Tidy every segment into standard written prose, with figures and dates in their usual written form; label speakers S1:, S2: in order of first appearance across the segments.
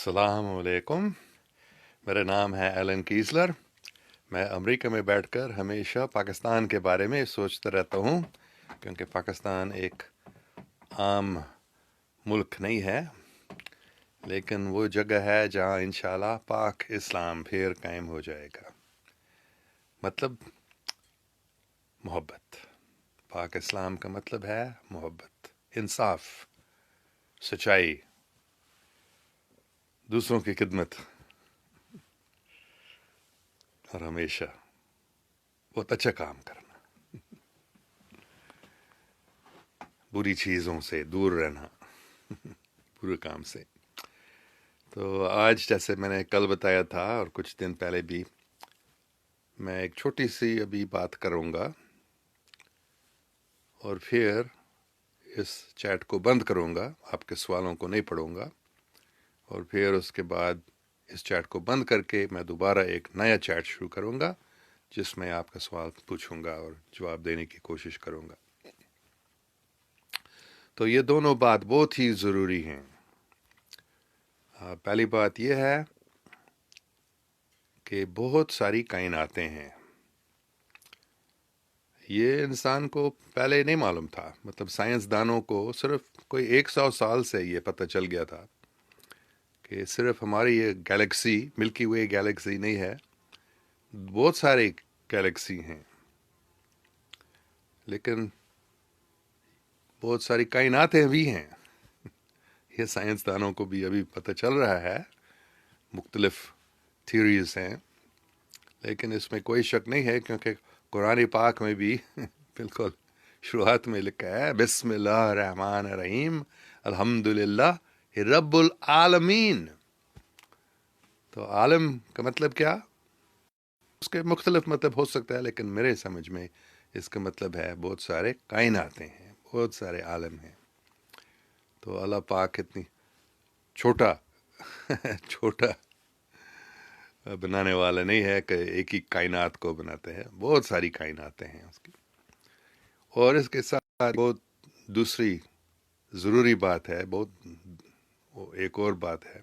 S1: السلام علیکم. میرا نام ہے ایلن کیسلر. میں امریکہ میں بیٹھ کر ہمیشہ پاکستان کے بارے میں سوچتا رہتا ہوں، کیونکہ پاکستان ایک عام ملک نہیں ہے، لیکن وہ جگہ ہے جہاں انشاءاللہ پاک اسلام پھر قائم ہو جائے گا. مطلب محبت. پاک اسلام کا مطلب ہے محبت، انصاف، سچائی، دوسروں کی خدمت، اور ہمیشہ بہت اچھا کام کرنا، بری چیزوں سے دور رہنا، برے کام سے. تو آج جیسے میں نے کل بتایا تھا اور کچھ دن پہلے بھی، میں ایک چھوٹی سی ابھی بات کروں گا اور پھر اس چیٹ کو بند کروں گا، آپ کے سوالوں کو نہیں پڑھوں گا، اور پھر اس کے بعد اس چیٹ کو بند کر کے میں دوبارہ ایک نیا چیٹ شروع کروں گا جس میں آپ کا سوال پوچھوں گا اور جواب دینے کی کوشش کروں گا. تو یہ دونوں بات بہت ہی ضروری ہیں. پہلی بات یہ ہے کہ بہت ساری کائناتیں ہیں. یہ انسان کو پہلے نہیں معلوم تھا، مطلب سائنسدانوں کو صرف کوئی 100 سال سے یہ پتہ چل گیا تھا کہ صرف ہماری یہ گیلیکسی ملکی وے گیلیکسی نہیں ہے، بہت سارے گیلیکسی ہیں، لیکن بہت ساری کائناتیں بھی ہیں. یہ سائنسدانوں کو بھی ابھی پتہ چل رہا ہے، مختلف تھیوریز ہیں، لیکن اس میں کوئی شک نہیں ہے کیونکہ قرآن پاک میں بھی بالکل شروعات میں لکھا ہے بسم اللہ الرحمن الرحیم الحمد للہ رب العالمین. تو عالم کا مطلب کیا؟ اس کے مختلف مطلب ہو سکتا ہے، لیکن میرے سمجھ میں اس کا مطلب ہے بہت سارے کائناتیں ہیں، بہت سارے عالم ہیں. تو اللہ پاک اتنی چھوٹا چھوٹا بنانے والا نہیں ہے کہ ایک ہی کائنات کو بناتے ہیں، بہت ساری کائناتیں ہیں اس کی. اور اس کے ساتھ بہت دوسری ضروری بات ہے، ایک اور بات ہے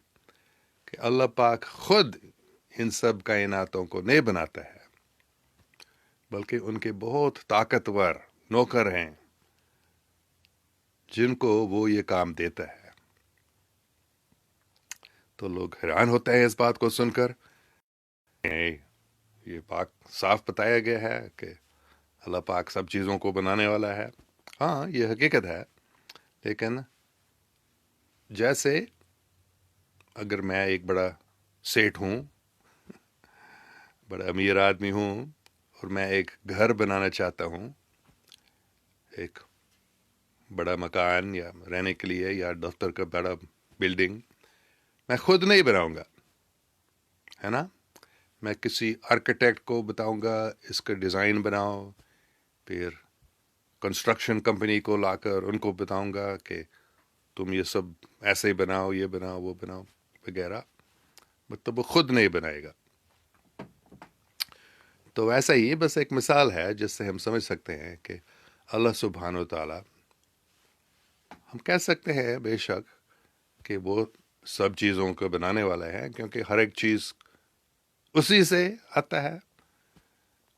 S1: کہ اللہ پاک خود ان سب کائناتوں کو نہیں بناتا ہے، بلکہ ان کے بہت طاقتور نوکر ہیں جن کو وہ یہ کام دیتا ہے. تو لوگ حیران ہوتے ہیں اس بات کو سن کر. یہ پاک صاف بتایا گیا ہے کہ اللہ پاک سب چیزوں کو بنانے والا ہے. ہاں، یہ حقیقت ہے، لیکن جیسے اگر میں ایک بڑا سیٹ ہوں، بڑا امیر آدمی ہوں، اور میں ایک گھر بنانا چاہتا ہوں، ایک بڑا مکان یا رہنے کے لیے یا دفتر کا بڑا بلڈنگ، میں خود نہیں بناؤں گا، ہے نا. میں کسی آرکیٹیکٹ کو بتاؤں گا اس کا ڈیزائن بناؤ، پھر کنسٹرکشن کمپنی کو لا کر ان کو بتاؤں گا کہ تم یہ سب ایسے ہی بناؤ، یہ بناؤ، وہ بناؤ وغیرہ. مطلب وہ خود نہیں بنائے گا. تو ویسا ہی بس ایک مثال ہے جس سے ہم سمجھ سکتے ہیں کہ اللہ سبحانہ و تعالی، ہم کہہ سکتے ہیں بے شک کہ وہ سب چیزوں کو بنانے والا ہے، کیونکہ ہر ایک چیز اسی سے آتا ہے،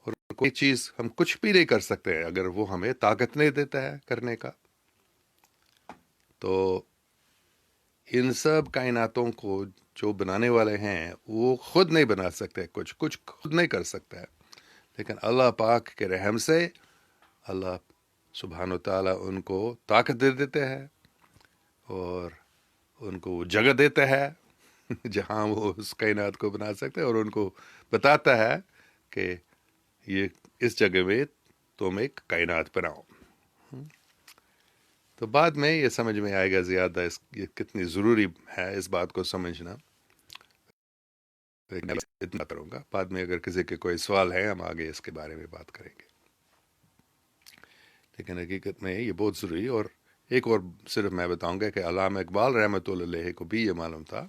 S1: اور کوئی چیز ہم کچھ بھی نہیں کر سکتے ہیں اگر وہ ہمیں طاقت نہیں دیتا ہے کرنے کا. تو ان سب کائناتوں کو جو بنانے والے ہیں وہ خود نہیں بنا سکتے، کچھ خود نہیں کر سکتا ہے، لیکن اللہ پاک کے رحم سے اللہ سبحانہ و تعالیٰ ان کو طاقت دے دیتے ہیں اور ان کو جگہ دیتا ہے جہاں وہ اس کائنات کو بنا سکتے ہیں، اور ان کو بتاتا ہے کہ یہ اس جگہ میں تم ایک کائنات بناؤ. تو بعد میں یہ سمجھ میں آئے گا زیادہ یہ کتنی ضروری ہے اس بات کو سمجھنا. اتنا کروں گا، بعد میں اگر کسی کے کوئی سوال ہے ہم آگے اس کے بارے میں بات کریں گے. لیکن حقیقت میں یہ بہت ضروری. اور ایک اور صرف میں بتاؤں گا کہ علامہ اقبال رحمۃ اللہ علیہ کو بھی یہ معلوم تھا.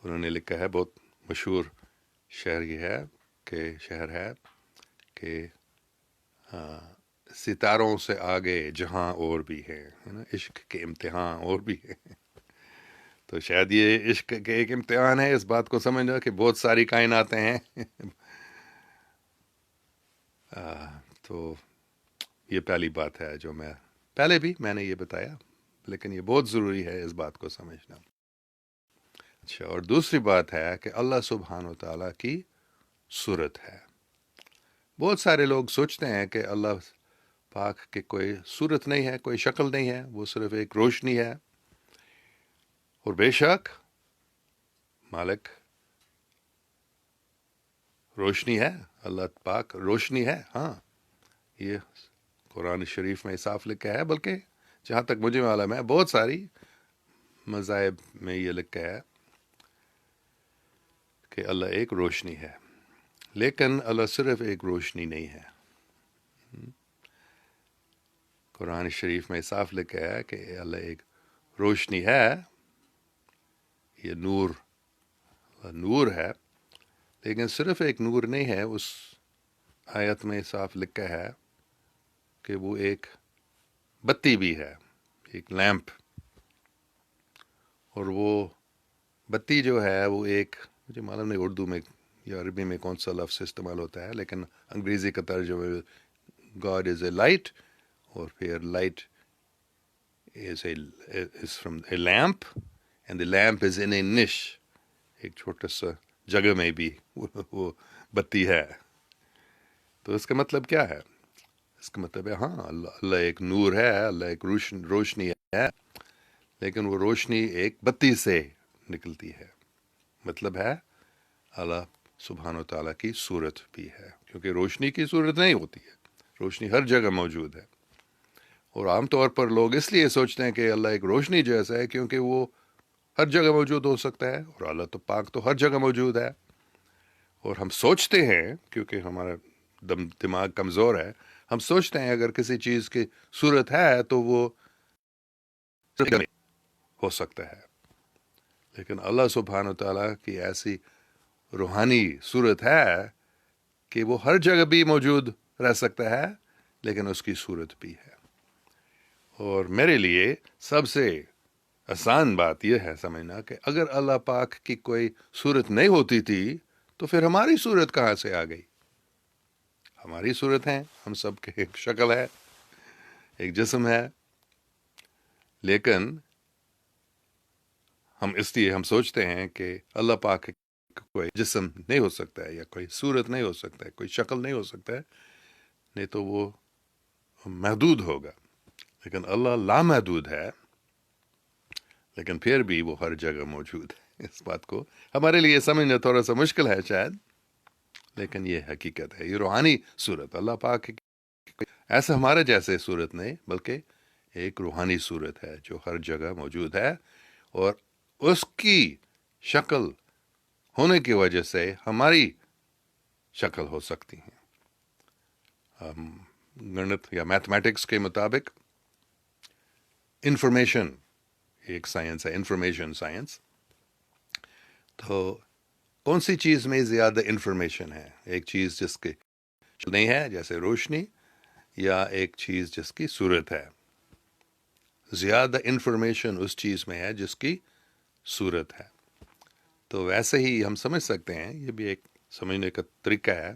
S1: انہوں نے لکھا ہے، بہت مشہور شہر ہے کہ ستاروں سے آگے جہاں اور بھی ہے نا، عشق کے امتحان اور بھی ہے. تو شاید یہ عشق کے ایک امتحان ہے اس بات کو سمجھنا کہ بہت ساری کائناتیں ہیں تو یہ پہلی بات ہے جو پہلے بھی میں نے یہ بتایا، لیکن یہ بہت ضروری ہے اس بات کو سمجھنا۔ اچھا، اور دوسری بات ہے کہ اللہ سبحانہ و تعالیٰ کی صورت ہے۔ بہت سارے لوگ سوچتے ہیں کہ اللہ پاک کی کوئی صورت نہیں ہے، کوئی شکل نہیں ہے، وہ صرف ایک روشنی ہے، اور بے شک مالک روشنی ہے، اللہ پاک روشنی ہے۔ ہاں، یہ قرآن شریف میں صاف لکھا ہے، بلکہ جہاں تک مجھے معلوم ہے بہت ساری مذاہب میں یہ لکھا ہے کہ اللہ ایک روشنی ہے، لیکن اللہ صرف ایک روشنی نہیں ہے۔ قرآن شریف میں صاف لکھا ہے کہ اللہ ایک روشنی ہے، یہ نور ہے، لیکن صرف ایک نور نہیں ہے۔ اس آیت میں صاف لکھا ہے کہ وہ ایک بتی بھی ہے، ایک لیمپ، اور وہ بتی جو ہے وہ ایک، مجھے معلوم نہیں اردو میں یا عربی میں کون سا لفظ استعمال ہوتا ہے، لیکن انگریزی کا ترجمہ گاڈ از اے لائٹ، اور پھر light is from a lamp and the lamp is in a niche، ایک چھوٹا سا جگہ میں بھی وہ بتی ہے۔ تو اس کا مطلب کیا ہے؟ اس کا مطلب ہے ہاں اللہ ایک نور ہے، اللہ ایک روشنی ہے، لیکن وہ روشنی ایک بتی سے نکلتی ہے۔ مطلب ہے اللہ سبحانہ و تعالیٰ کی صورت بھی ہے، کیونکہ روشنی کی صورت نہیں ہوتی ہے، روشنی ہر جگہ موجود ہے۔ اور عام طور پر لوگ اس لیے سوچتے ہیں کہ اللہ ایک روشنی جیسا ہے کیونکہ وہ ہر جگہ موجود ہو سکتا ہے، اور اللہ تو پاک تو ہر جگہ موجود ہے۔ اور ہم سوچتے ہیں، کیونکہ ہمارا دماغ کمزور ہے، ہم سوچتے ہیں اگر کسی چیز کی صورت ہے تو وہ ہو سکتا ہے، لیکن اللہ سبحانہ تعالیٰ کی ایسی روحانی صورت ہے کہ وہ ہر جگہ بھی موجود رہ سکتا ہے، لیکن اس کی صورت بھی ہے۔ اور میرے لیے سب سے آسان بات یہ ہے سمجھنا کہ اگر اللہ پاک کی کوئی صورت نہیں ہوتی تھی تو پھر ہماری صورت کہاں سے آ گئی؟ ہماری صورت ہے، ہم سب کے ایک شکل ہے، ایک جسم ہے، لیکن اس لیے ہم سوچتے ہیں کہ اللہ پاک کوئی جسم نہیں ہو سکتا ہے، یا کوئی صورت نہیں ہو سکتا ہے، کوئی شکل نہیں ہو سکتا ہے، نہیں تو وہ محدود ہوگا۔ لیکن اللہ لامحدود ہے، لیکن پھر بھی وہ ہر جگہ موجود ہے۔ اس بات کو ہمارے لیے سمجھنا تھوڑا سا مشکل ہے شاید، لیکن یہ حقیقت ہے۔ یہ روحانی صورت اللہ پاک ایسا ہمارے جیسے صورت نہیں، بلکہ ایک روحانی صورت ہے جو ہر جگہ موجود ہے، اور اس کی شکل ہونے کی وجہ سے ہماری شکل ہو سکتی ہیں۔ گنت یا میتھمیٹکس کے مطابق انفارمیشن ایک سائنس ہے، انفارمیشن سائنس۔ تو کون سی چیز میں زیادہ انفارمیشن ہے؟ ایک چیز جس کی نہیں ہے جیسے روشنی، یا ایک چیز جس کی صورت ہے؟ زیادہ انفارمیشن اس چیز میں ہے جس کی صورت ہے۔ تو ویسے ہی ہم سمجھ سکتے ہیں، یہ بھی ایک سمجھنے کا طریقہ ہے،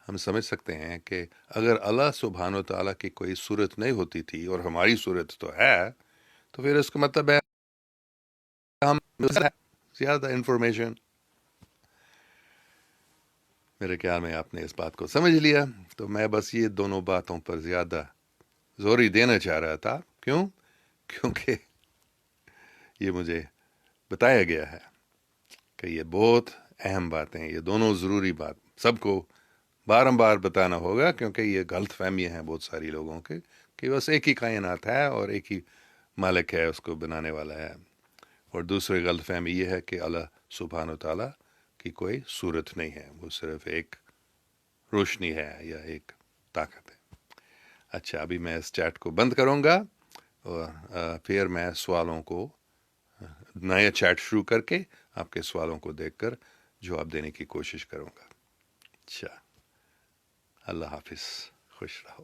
S1: ہم سمجھ سکتے ہیں کہ اگر اللہ سبحانہ و تعالیٰ کی کوئی صورت نہیں ہوتی تھی اور ہماری صورت تو ہے، تو پھر اس کا مطلب ہے ہم زیادہ انفارمیشن۔ میرے خیال میں آپ نے اس بات کو سمجھ لیا، تو میں بس یہ دونوں باتوں پر زیادہ زور ہی دینا چاہ رہا تھا۔ کیونکہ یہ مجھے بتایا گیا ہے کہ یہ بہت اہم باتیں، یہ دونوں ضروری بات سب کو بار بتانا ہوگا، کیونکہ یہ غلط فہمیاں ہیں بہت ساری لوگوں کے کہ بس ایک ہی کائنات ہے اور ایک ہی مالک ہے، اس کو بنانے والا ہے۔ اور دوسری غلط فہمی یہ ہے کہ اللہ سبحانہ و تعالیٰ کی کوئی صورت نہیں ہے، وہ صرف ایک روشنی ہے یا ایک طاقت ہے۔ اچھا، ابھی میں اس چیٹ کو بند کروں گا، اور پھر میں سوالوں کو نیا چیٹ شروع کر کے آپ کے سوالوں کو دیکھ کر جواب دینے کی کوشش کروں گا۔ اچھا، اللہ حافظ، خوش رہو۔